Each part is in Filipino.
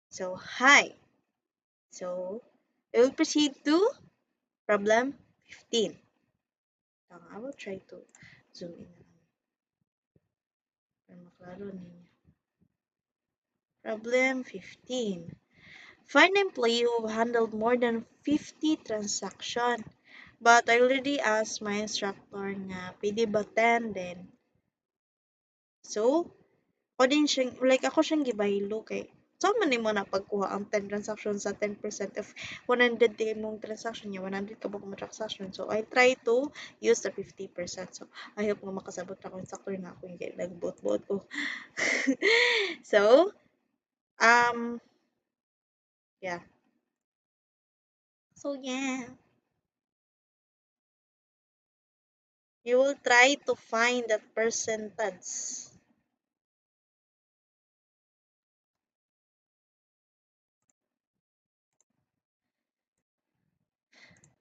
So, hi. So, we will proceed to problem 15. I will try to zoom in na lang para maklaro ninyo. Problem 15. Find an employee who handled more than 50 transactions. But I already asked my instructor nga, pwede ba 10 then? So, ako siyang gibaylo kay so man nimo na pagkuha ang 10 transactions sa 10% of 100 din mong transaction niya 100 ka ba kung transaction, so I try to use the 50%. So I hope nga makasabot ako insakto nga ako yung nagbuot-buot ko. So yeah, yeah, you will try to find that percentage.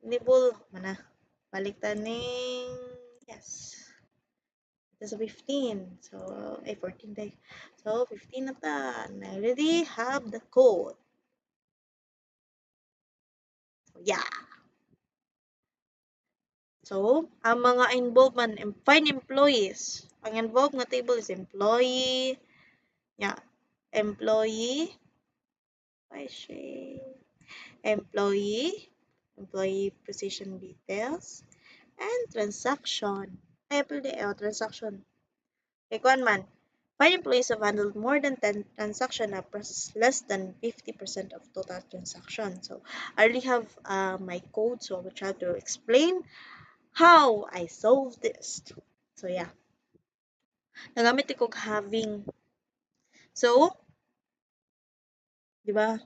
Nibul mana balik taning yes. That's 15. So, 14 day. So, 15 na ta. And I already have the code. So, yeah. So, ang mga involved man, find employees. Ang involved nga table is employee. Yeah. Employee. Why she? Employee. Employee position details. And transaction. Ay, pwede. Transaction. Like one man. Find employees have handled more than 10 transactions and processed less than 50% of total transactions. So I already have my code, so I will try to explain how I solve this. So yeah, nagamit ko having. So, di ba?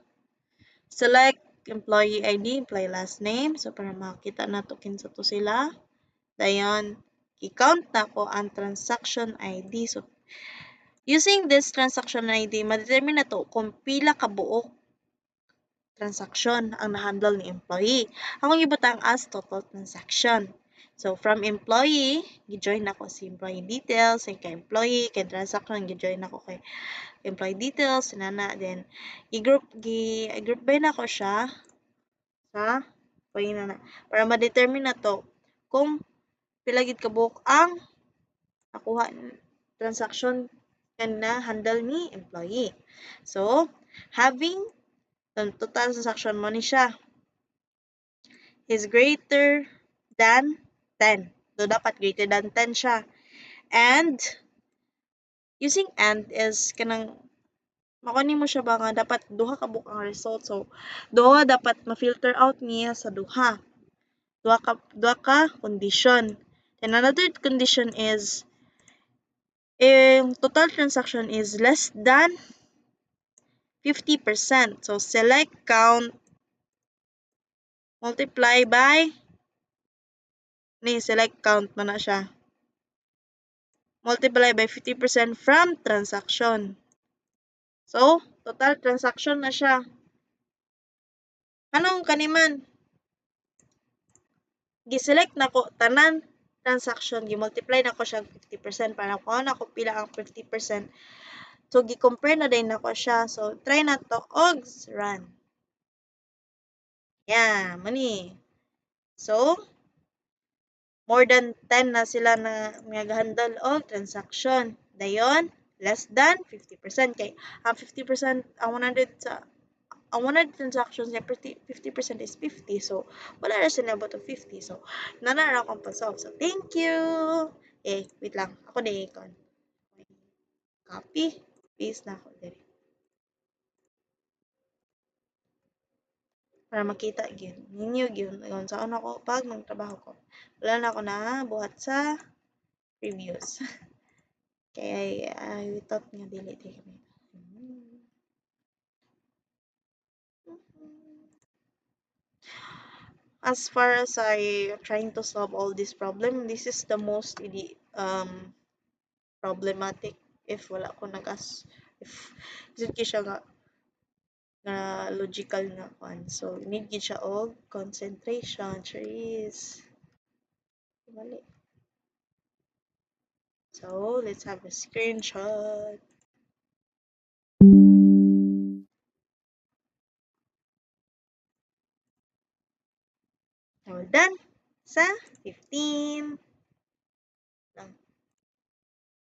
Select employee ID, employee last name. So para makita nato kinsa to sila. Dayon, i-count na ko ang transaction ID. So using this transaction ID, ma-determine na to kung pila ka buok transaction ang na-handle ni employee. Akong ibutang as total transaction. So, from employee, gi-join ako si employee details, kay employee, kay transaction, gi-join ako kay employee details, sinana, then, i-group by na ako siya sa employee na para ma-determine na to kung pila gid kabuok ang nakuha transaction na handle ni employee. So, having total transaction mo ni siya is greater than 10. So, dapat greater than 10 siya. And, using and is kanang makunin mo siya ba nga dapat duha ka buok ang result. So, duha dapat ma-filter out niya sa duha. Duha ka condition. And another condition is total transaction is less than 50%. So, select count multiply by select count mo na siya. Multiply by 50% from transaction. So, total transaction na siya. Anong kaniman? Gi-select na ko tanan transaction, gi-multiply na ko siya 50% para kuha na ko pila ang 50%. So, gi-compare na din na ko siya. So, try na to og run. Yeah, mani. So, more than 10 na sila na nag-handle og transaction. Dayon, less than 50%. Kay ang 50%, ang 100 sa ang 100 transactions niya, 50% is 50. So, wala na siya nabot of 50. So, nanara akong pa-solve. So, thank you! Wait lang. Ako na ikon. Copy. Paste na ako diri. Para makita yun. Ninyo yun. Saan ako pag magtrabaho ko. Wala na ako na buhat sa previews. Kaya I thought nga dili kami. As far as I trying to solve all this problem, this is the most problematic if wala ko if isip siya nga logical nga kwan. So need gid siya og concentration, trees. Mali. So let's have a screenshot. So, done sa 15.